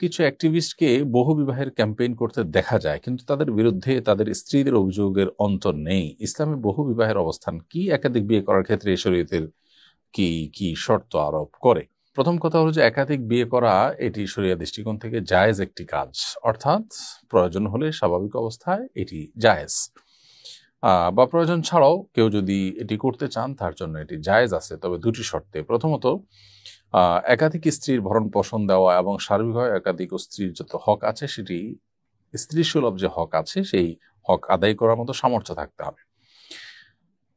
কিছু অ্যাক্টিভিস্টকে বহু বিবাহের ক্যাম্পেইন করতে দেখা যায়, কিন্তু তাদের বিরুদ্ধে তাদের স্ত্রীদের অভিযোগের অন্ত নেই। ইসলামে বহু বিবাহের অবস্থান কি? একাধিক বিয়ে করার ক্ষেত্রে শরীয়তের কি কি শর্ত আরোপ করে? প্রথম কথা হলো যে একাধিক বিয়ে করা এটি শরিয়া দৃষ্টিকোণ থেকে জায়েজ একটি কাজ, অর্থাৎ প্রয়োজন হলে স্বাভাবিক অবস্থায় এটি জায়েজ, বা প্রয়োজন ছাড়াও কেউ যদি এটি করতে চান তার জন্য এটি জায়েজ আছে, তবে দুটি শর্তে। প্রথমত, একাধিক স্ত্রীর ভরণ পোষণ দেওয়া এবং সার্বিকভাবে একাধিক স্ত্রীর যত হক আছে সেটি স্ত্রী সুলভ যে হক আছে সেই হক আদায় করার মতো সামর্থ্য থাকতে হবে।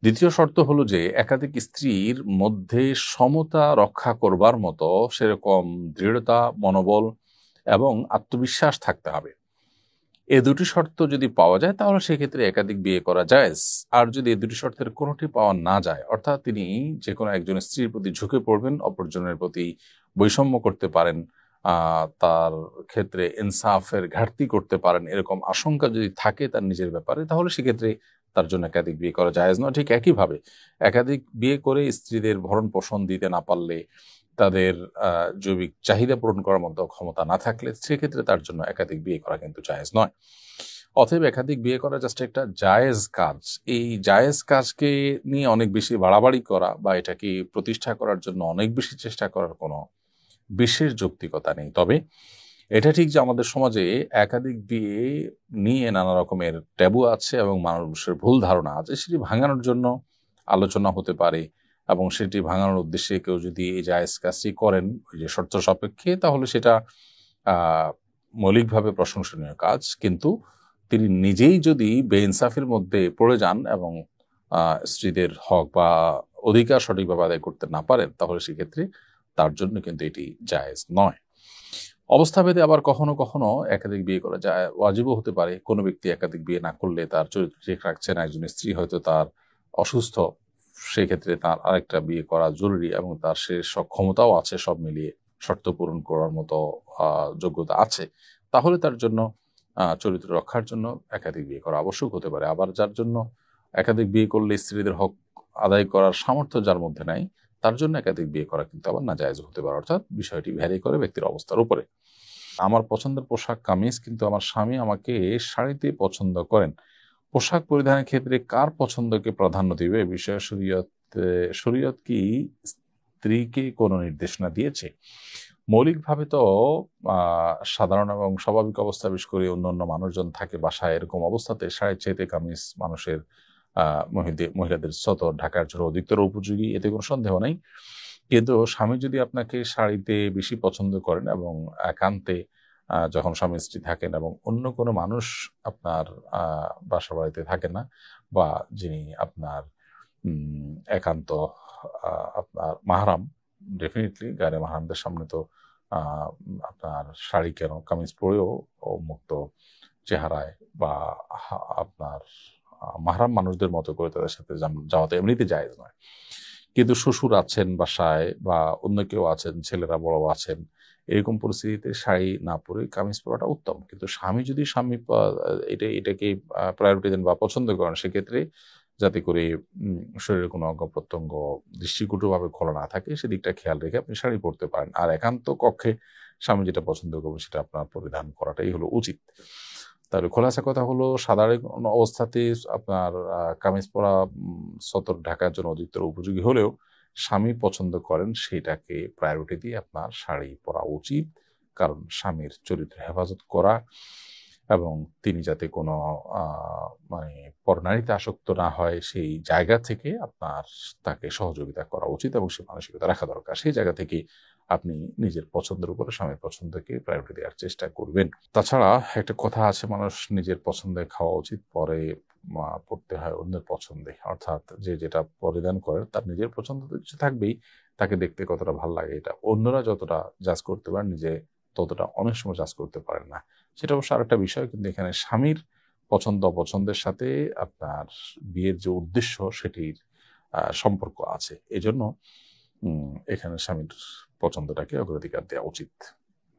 দ্বিতীয় শর্ত হলো যে একাধিক স্ত্রীর মধ্যে সমতা রক্ষা করবার মতো সেরকম দৃঢ়তা, মনোবল এবং আত্মবিশ্বাস থাকতে হবে। এই দুটি শর্ত যদি পাওয়া যায় তাহলে সেক্ষেত্রে একাধিক বিয়ে করা জায়েজ। আর যদি এই দুটি শর্তের কোনোটি পাওয়া না যায়, অর্থাৎ তিনি যে কোনো একজন স্ত্রীর প্রতি ঝুঁকে পড়বেন, অপরজনের প্রতি বৈষম্য করতে পারেন, তার ক্ষেত্রে ইনসাফের ঘাটতি করতে পারেন, এরকম আশঙ্কা যদি থাকে তার নিজের ব্যাপারে, তাহলে সেক্ষেত্রে তার জন্য একাধিক বিয়ে করা জায়েজ নয়। ঠিক একইভাবে একাধিক বিয়ে করে স্ত্রীদের ভরণ পোষণ দিতে না পারলে, তাদের জৈবিক চাহিদা পূরণ করার মতো ক্ষমতা না থাকলে, সেক্ষেত্রে তার জন্য একাধিক বিয়ে করা কিন্তু জায়েজ নয়। অতএব একাধিক বিয়ে করা জাস্ট একটা জায়েজ কাজ। এই জায়েজ কাজকে নিয়ে অনেক বেশি বাড়াবাড়ি করা বা এটাকে প্রতিষ্ঠা করার জন্য অনেক বেশি চেষ্টা করার কোনো বিশেষ যৌক্তিকতা নেই। তবে এটা ঠিক যে আমাদের সমাজে একাধিক বিয়ে নিয়ে নানা রকমের ট্যাবু আছে এবং মানুষের ভুল ধারণা আছে, সেটি ভাঙানোর জন্য আলোচনা হতে পারে, এবং সেটি ভাঙানোর উদ্দেশ্যে কেউ যদি এই জায়েজ কাজটি করেন ওই যে শর্ত সাপেক্ষে, তাহলে সেটা মৌলিকভাবে প্রশংসনীয় কাজ। কিন্তু তিনি নিজেই যদি বেইনসাফির মধ্যে পড়ে যান এবং স্ত্রীদের হক বা অধিকার সঠিকভাবে আদায় করতে না পারেন, তাহলে সেক্ষেত্রে তার জন্য কিন্তু এটি জায়েজ নয়। অবস্থাভেদে আবার কখনো কখনো একাধিক বিয়ে করা যায় ওয়াজিবও হতে পারে। কোনো ব্যক্তি একাধিক বিয়ে না করলে তার চরিত্র ঠিক রাখছেন, একজন স্ত্রী হয়তো তার অসুস্থ, সেক্ষেত্রে তার আরেকটা বিয়ে করা জরুরি এবং তার সে সক্ষমতাও আছে, সব মিলিয়ে শর্ত পূরণ করার মতো যোগ্যতা আছে, তাহলে তার জন্য চরিত্র রক্ষার জন্য একাধিক বিয়ে করা আবশ্যক হতে পারে। আবার যার জন্য একাধিক বিয়ে করলে স্ত্রীদের হক আদায় করার সামর্থ্য যার মধ্যে নাই, তার জন্য একাধিক বিয়ে করা কিন্তু আবার নাজায়েজ হতে পারে। অর্থাৎ বিষয়টি ভ্যারি করে ব্যক্তির অবস্থার উপরে। আমার পছন্দের পোশাক কামিজ, কিন্তু আমার স্বামী আমাকে শাড়িতে পছন্দ করেন। পোশাক পরিধানের ক্ষেত্রে কার পছন্দকে প্রাধান্য দিবে এ বিষয়ে শরীয়ত কি স্ত্রীকে কোনো নির্দেশনা দিয়েছে? মৌলিকভাবে তো সাধারণ এবং স্বাভাবিক অবস্থা, বিশেষ করে অন্যান্য মানুষজন থাকে বাসায়, এরকম অবস্থাতে শাড়ির চাইতে কামিজ মানুষের মহিলাদের সতর ঢাকার জন্য অধিকতর উপযোগী, এতে কোনো সন্দেহ নেই। কিন্তু স্বামী যদি আপনাকে শাড়িতে বেশি পছন্দ করেন এবং একান্তে যখন স্বামী স্ত্রী থাকেন এবং অন্য কোনো মানুষ আপনার বাসা বাড়িতে থাকে না, বা যিনি আপনার একান্ত আপনার মাহরাম, ডেফিনেটলি গায়ে মাহরামদের সামনে তো আপনার শাড়ি কেন, কামিজ পরেও মুক্ত চেহারায় বা আপনার মাহরাম মানুষদের মতো করে তাদের সাথে যাওয়াতে এমনিতে জায়েজ নয়। কিন্তু শ্বশুর আছেন বাসায় বা অন্য কেউ আছেন, ছেলেরা বড় আছেন, এরকম পরিস্থিতিতে শাড়ি না পরে কামিজ পরাটা উত্তম। কিন্তু স্বামী যদি এটাকে প্রায়োরিটি দেন বা পছন্দ করেন, সেক্ষেত্রে যাতে করে শরীরের কোনো অঙ্গ প্রত্যঙ্গ দৃষ্টিকটুভাবে খোলা না থাকে, সেদিকটা খেয়াল রেখে আপনি শাড়ি পরতে পারেন। আর একান্ত কক্ষে স্বামী যেটা পছন্দ করবে সেটা আপনার পরিধান করাটাই হলো উচিত। তাহলে খোলাসা কথা হলো, সাধারণ অবস্থাতে আপনার কামিজ পরা সতর ঢাকার জন্য অধিকতর উপযোগী হলেও স্বামী পছন্দ করেন সেটাকে প্রায়োরিটি দিয়ে আপনার শাড়ি পরা উচিত। কারণ স্বামীর চরিত্র হেফাজত করা এবং তিনি যাতে কোনো মানে পরনারীতে আসক্ত না হয়, সেই জায়গা থেকে আপনার তাকে সহযোগিতা করা উচিত এবং সে মানসিকতা রাখা দরকার। সেই জায়গা থেকে আপনি নিজের পছন্দের উপরে স্বামীর পছন্দকে প্রায়োরিটি দেওয়ার চেষ্টা করবেন। তাছাড়া একটা কথা আছে, মানুষ নিজের পছন্দে খাওয়া উচিত, পরে পড়তে হয় অন্যের পছন্দে। অর্থাৎ যে যেটা পরিধান করে তার নিজের পছন্দ তো কিছু থাকবেই, তাকে দেখতে কতটা ভালো লাগে এটা অন্যরা যতটা জাজ করতে পারেন, নিজে ততটা অনেক সময় জাজ করতে পারেন না। সেটা অবশ্য আরেকটা বিষয়। কিন্তু এখানে স্বামীর পছন্দ অপছন্দের সাথে আপনার বিয়ের যে উদ্দেশ্য সেটির সম্পর্ক আছে, এজন্য এখানে স্বামীর পছন্দটাকে অগ্রাধিকার দেওয়া উচিত।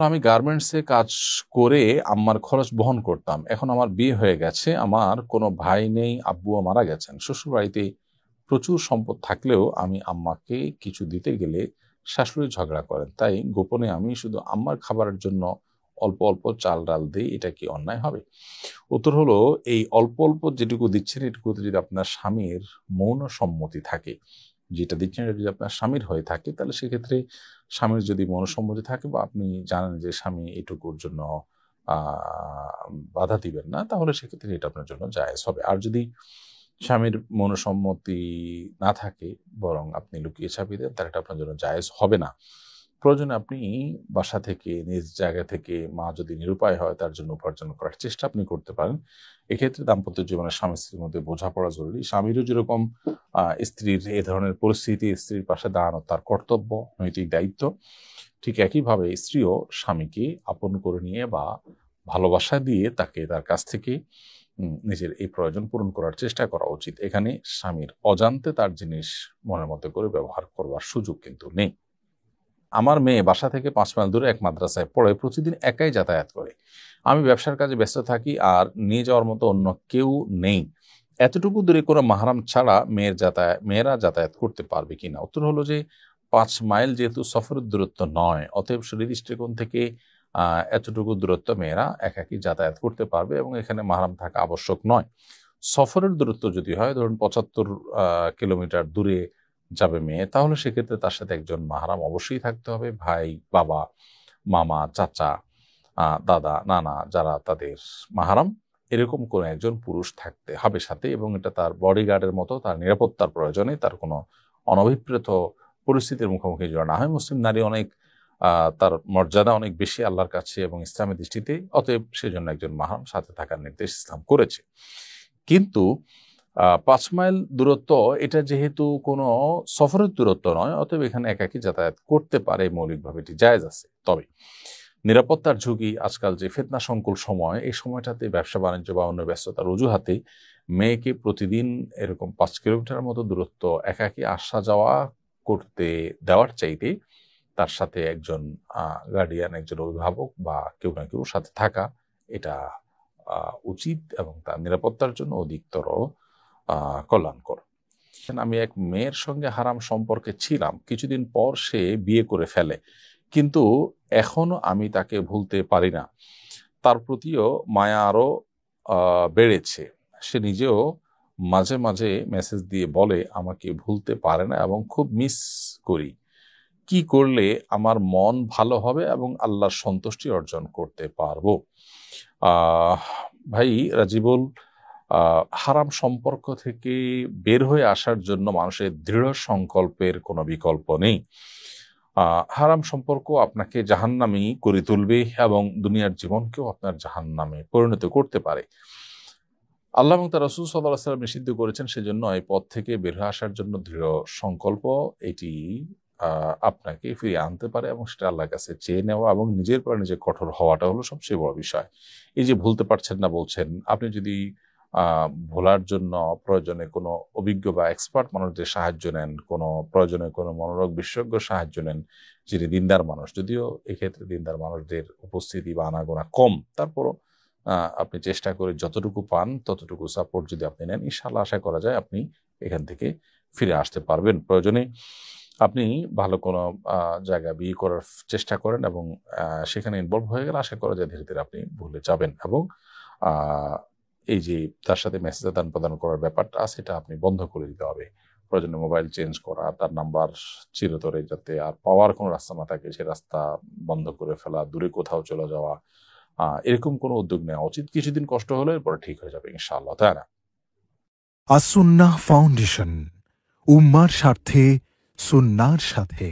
আমি গার্মেন্টসে কাজ করে আম্মার খরচ বহন করতাম। এখন আমার বিয়ে হয়ে গেছে, আমার কোনো ভাই নেই, আব্বুও মারা গেছেন। শ্বশুর বাড়িতে প্রচুর সম্পদ থাকলেও আমি আম্মাকে কিছু দিতে গেলে শাশুড়ি ঝগড়া করেন, তাই গোপনে আমি শুধু আম্মার খাবারের জন্য অল্প অল্প চাল ডাল দিই, এটা কি অন্যায় হবে? উত্তর হলো, এই অল্প অল্প যেটুকু দিচ্ছেন এটুকুতে যদি আপনার স্বামীর মৌন সম্মতি থাকে, যেটা দিচ্ছেন এটা যদি আপনার স্বামীর হয়ে থাকে, তাহলে সেক্ষেত্রে স্বামীর যদি মৌন সম্মতি থাকে বা আপনি জানেন যে স্বামী এটুকুর জন্য বাধা দিবেন না, তাহলে সেক্ষেত্রে এটা আপনার জন্য জায়েজ হবে। আর যদি স্বামীর মনসম্মতি না থাকে, বরং আপনি লুকিয়ে ছাপিয়ে দেন, তাহলে এটা আপনার জন্য জায়েজ হবে না। প্রয়োজনে আপনি বাসা থেকে, নিজ জায়গা থেকে, মা যদি নিরুপায় হয় তার জন্য উপার্জন করার চেষ্টা আপনি করতে পারেন। এক্ষেত্রে দাম্পত্য জীবনে স্বামী স্ত্রীর মধ্যে বোঝাপড়া জরুরি। স্বামীরও যেরকম স্ত্রীর এ ধরনের পরিস্থিতি স্ত্রীর পাশে দাঁড়ানো তার কর্তব্য, নৈতিক দায়িত্ব, ঠিক একইভাবে স্ত্রীও স্বামীকে আপন করে নিয়ে বা ভালোবাসা দিয়ে তাকে তার কাছ থেকে নিজের এই প্রয়োজন পূরণ করার চেষ্টা করা উচিত। এখানে স্বামীর অজান্তে তার জিনিস মনের মতো করে ব্যবহার করবার সুযোগ কিন্তু নেই। আমার মেয়ে বাসা থেকে 5 মাইল দূরে এক মাদ্রাসায় পড়ে, প্রতিদিন একাই যাতায়াত করে। আমি ব্যবসার কাজে ব্যস্ত থাকি আর নিয়ে যাওয়ার মতো অন্য কেউ নেই। এতটুকু দূরে কোনো মাহরাম ছাড়া মেয়েরা যাতায়াত করতে পারবে কিনা? উত্তর হলো যে 5 মাইল যেহেতু সফরের দূরত্ব নয়, অতএব শরীর দৃষ্টিকোণ থেকে এতটুকু দূরত্ব মেয়েরা একাকী যাতায়াত করতে পারবে এবং এখানে মাহরাম থাকা আবশ্যক নয়। সফরের দূরত্ব যদি হয়, ধরুন 75 কিলোমিটার দূরে যাবে মেয়ে, তাহলে সেক্ষেত্রে তার সাথে একজন মাহরাম অবশ্যই থাকতে হবে। ভাই, বাবা, মামা, চাচা, দাদা, নানা, যারা তাদের মাহরাম, এরকম কোনো একজন পুরুষ থাকতে হবে সাথে, এবং এটা তার বডিগার্ডের মতো, তার নিরাপত্তার প্রয়োজনে, তার কোনো অনভিপ্রেত পরিস্থিতির মুখোমুখি যেন না হয়। মুসলিম নারী অনেক তার মর্যাদা অনেক বেশি আল্লাহর কাছে এবং ইসলামের দৃষ্টিতে, অতএব সেজন্য একজন মাহরাম সাথে থাকার নির্দেশ ইসলাম করেছে। কিন্তু 5 মাইল দূরত্ব, এটা যেহেতু কোনো সফরের দূরত্ব নয়, অতএব এখানে একাকী যাতায়াত করতে পারে, মৌলিকভাবে এটি জায়েজ আছে। তবে নিরাপত্তার ঝুঁকি, আজকাল যে ফিতনা সংকুল সময়, এই সময়টাতে ব্যবসা বাণিজ্য বা অন্য ব্যস্ততার অজুহাতে মেয়েকে প্রতিদিন এরকম 5 কিলোমিটার মতো দূরত্ব একাকী আসা যাওয়া করতে দেওয়ার চাইতে তার সাথে একজন গার্ডিয়ান, একজন অভিভাবক বা কেউ না কেউ সাথে থাকা, এটা উচিত এবং তার নিরাপত্তার জন্য অধিকতর কল্যাণকর। আমি এক মেয়ের সঙ্গে হারাম সম্পর্কে ছিলাম, কিছুদিন পর সে বিয়ে করে ফেলে, কিন্তু এখনো আমি তাকে ভুলতে পারি না। তার প্রতিও মায়া আরো বেড়েছে। সে নিজেও মাঝে মাঝে মেসেজ দিয়ে বলে আমাকে ভুলতে পারে না এবং খুব মিস করি। কি করলে আমার মন ভালো হবে এবং আল্লাহর সন্তুষ্টি অর্জন করতে পারবো? ভাই রাজিবুল, হারাম সম্পর্ক থেকে বের হয়ে আসার জন্য মানুষের দৃঢ় সংকল্পের কোনো বিকল্প নেই। হারাম সম্পর্ক আপনাকে জাহান্নামী করে তুলবে এবং দুনিয়ার জীবনকেও আপনার জাহান্নামে পরিণত করতে পারে। আল্লাহ এবং তার রাসূল সাল্লাল্লাহু আলাইহি ওয়াসাল্লাম নিষিদ্ধ করেছেন, সেজন্য এই পথ থেকে বের হয়ে আসার জন্য দৃঢ় সংকল্প, এটি আপনাকে ফিরিয়ে আনতে পারে এবং সেটা আল্লাহর কাছে চেয়ে নেওয়া এবং নিজের পর নিজে কঠোর হওয়াটা হলো সবচেয়ে বড় বিষয়। এই যে ভুলতে পারছেন না বলছেন, আপনি যদি ভোলার জন্য প্রয়োজনে কোনো অভিজ্ঞ বা এক্সপার্ট মানুষদের সাহায্য নেন, কোনো প্রয়োজনে কোনো মনোরোগ বিশেষজ্ঞ সাহায্য নেন যিনি দিনদার মানুষ, যদিও এক্ষেত্রে দিনদার মানুষদের উপস্থিতি বা আনাগোনা কম, তারপরও আপনি চেষ্টা করে যতটুকু পান ততটুকু সাপোর্ট যদি আপনি নেন, ইনশাআল্লাহ আশা করা যায় আপনি এখান থেকে ফিরে আসতে পারবেন। প্রয়োজনে আপনি ভালো কোনো জায়গায় বিয়ে করার চেষ্টা করেন এবং সেখানে ইনভলভ হয়ে গেলে আশা করা যায় ধীরে ধীরে আপনি ভুলে যাবেন এবং এই যে তার সাথে মেসেজ আদান প্রদান করার ব্যাপারটা আছে, এটা আপনি বন্ধ করে দিতে হবে। প্রয়োজনে মোবাইল চেঞ্জ করা, তার নাম্বার চিরতরে যাতে আর পাওয়ার কোনো রাস্তা না থাকে সে রাস্তা বন্ধ করে ফেলা, দূরে কোথাও চলে যাওয়া, এরকম কোনো উদ্যোগ নেওয়া উচিত। কিছুদিন কষ্ট হলে এরপরে ঠিক হয়ে যাবে ইনশাআল্লাহ, তাই না? আসুন্নাহ ফাউন্ডেশন, উম্মার স্বার্থে সুন্নাহর সাথে।